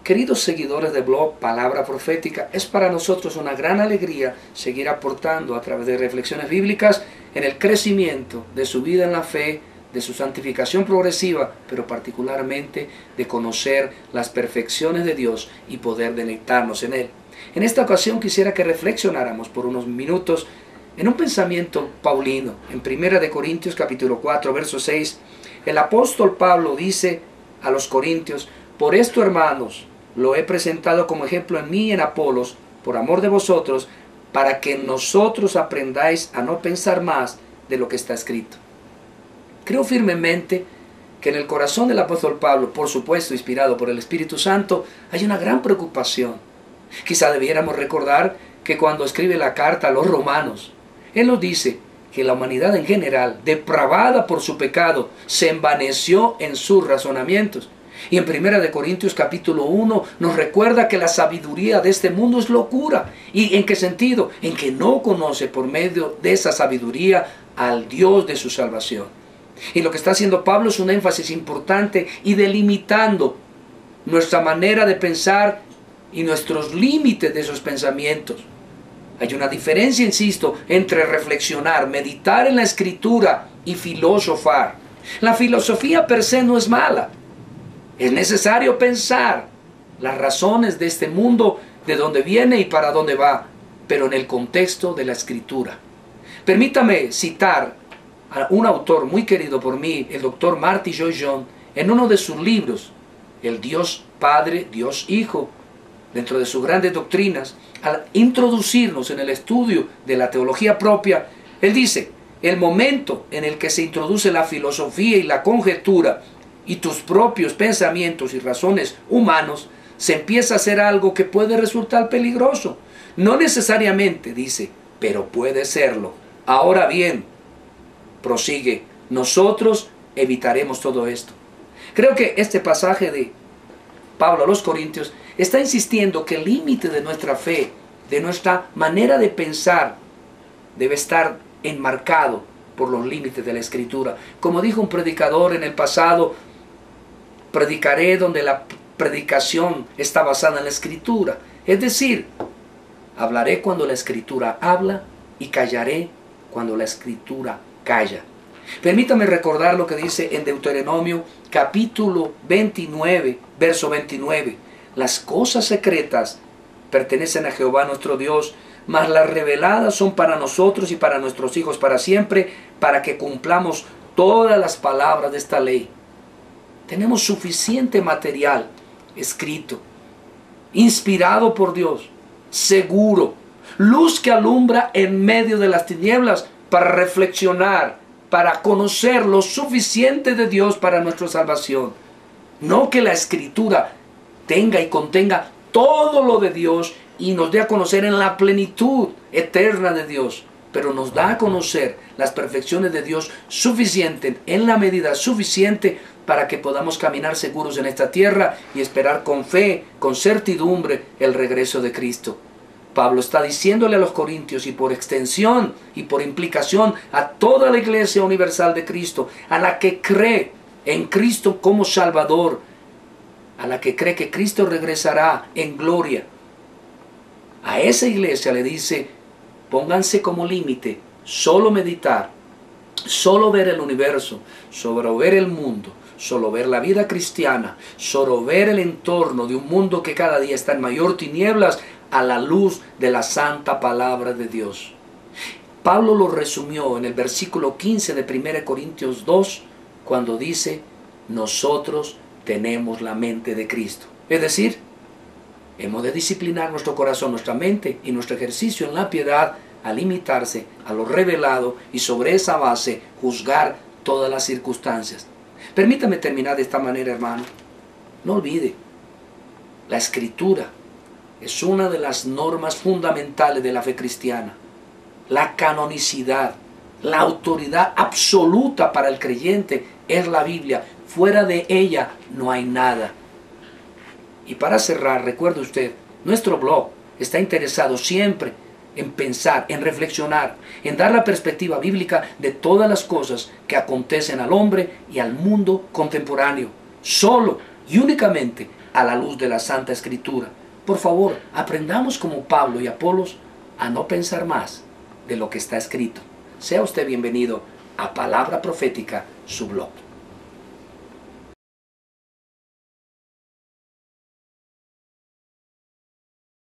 Queridos seguidores de blog Palabra Profética, es para nosotros una gran alegría seguir aportando a través de reflexiones bíblicas en el crecimiento de su vida en la fe, de su santificación progresiva, pero particularmente de conocer las perfecciones de Dios y poder deleitarnos en Él. En esta ocasión quisiera que reflexionáramos por unos minutos en un pensamiento paulino. En 1 Corintios capítulo 4, verso 6, el apóstol Pablo dice a los corintios: por esto, hermanos, lo he presentado como ejemplo en mí y en Apolos, por amor de vosotros, para que nosotros aprendáis a no pensar más de lo que está escrito. Creo firmemente que en el corazón del apóstol Pablo, por supuesto inspirado por el Espíritu Santo, hay una gran preocupación. Quizá debiéramos recordar que cuando escribe la carta a los romanos, él nos dice que la humanidad en general, depravada por su pecado, se envaneció en sus razonamientos. Y en 1 Corintios capítulo 1 nos recuerda que la sabiduría de este mundo es locura. ¿Y en qué sentido? En que no conoce por medio de esa sabiduría al Dios de su salvación. Y lo que está haciendo Pablo es un énfasis importante y delimitando nuestra manera de pensar y nuestros límites de esos pensamientos. Hay una diferencia, insisto, entre reflexionar, meditar en la Escritura y filosofar. La filosofía per se no es mala. Es necesario pensar las razones de este mundo, de dónde viene y para dónde va, pero en el contexto de la Escritura. Permítame citar a un autor muy querido por mí, el doctor Martyn Lloyd-Jones, en uno de sus libros, El Dios Padre, Dios Hijo, dentro de sus grandes doctrinas, al introducirnos en el estudio de la teología propia, él dice: el momento en el que se introduce la filosofía y la conjetura y tus propios pensamientos y razones humanos, se empieza a hacer algo que puede resultar peligroso. No necesariamente, dice, pero puede serlo. Ahora bien, prosigue, nosotros evitaremos todo esto. Creo que este pasaje de Pablo a los Corintios está insistiendo que el límite de nuestra fe, de nuestra manera de pensar, debe estar enmarcado por los límites de la Escritura. Como dijo un predicador en el pasado: predicaré donde la predicación está basada en la Escritura. Es decir, hablaré cuando la Escritura habla y callaré cuando la Escritura calla. Permítame recordar lo que dice en Deuteronomio capítulo 29, verso 29. Las cosas secretas pertenecen a Jehová nuestro Dios, mas las reveladas son para nosotros y para nuestros hijos para siempre, para que cumplamos todas las palabras de esta ley. Tenemos suficiente material escrito, inspirado por Dios, seguro, luz que alumbra en medio de las tinieblas, para reflexionar, para conocer lo suficiente de Dios para nuestra salvación. No que la Escritura tenga y contenga todo lo de Dios y nos dé a conocer en la plenitud eterna de Dios, pero nos da a conocer las perfecciones de Dios suficientes, en la medida suficiente para que podamos caminar seguros en esta tierra y esperar con fe, con certidumbre, el regreso de Cristo. Pablo está diciéndole a los corintios, y por extensión y por implicación a toda la Iglesia universal de Cristo, a la que cree en Cristo como Salvador, a la que cree que Cristo regresará en gloria. A esa iglesia le dice: pónganse como límite solo meditar, solo ver el universo, solo ver el mundo, solo ver la vida cristiana, solo ver el entorno de un mundo que cada día está en mayor tinieblas, a la luz de la santa palabra de Dios. Pablo lo resumió en el versículo 15 de 1 Corintios 2, cuando dice: nosotros tenemos la mente de Cristo. Es decir, hemos de disciplinar nuestro corazón, nuestra mente y nuestro ejercicio en la piedad a limitarse a lo revelado y sobre esa base juzgar todas las circunstancias. Permítame terminar de esta manera, hermano. No olvide, la Escritura es una de las normas fundamentales de la fe cristiana. La canonicidad, la autoridad absoluta para el creyente es la Biblia. Fuera de ella no hay nada. Y para cerrar, recuerde usted, nuestro blog está interesado siempre en pensar, en reflexionar, en dar la perspectiva bíblica de todas las cosas que acontecen al hombre y al mundo contemporáneo. Solo y únicamente a la luz de la Santa Escritura. Por favor, aprendamos como Pablo y Apolos a no pensar más de lo que está escrito. Sea usted bienvenido a Palabra Profética, su blog.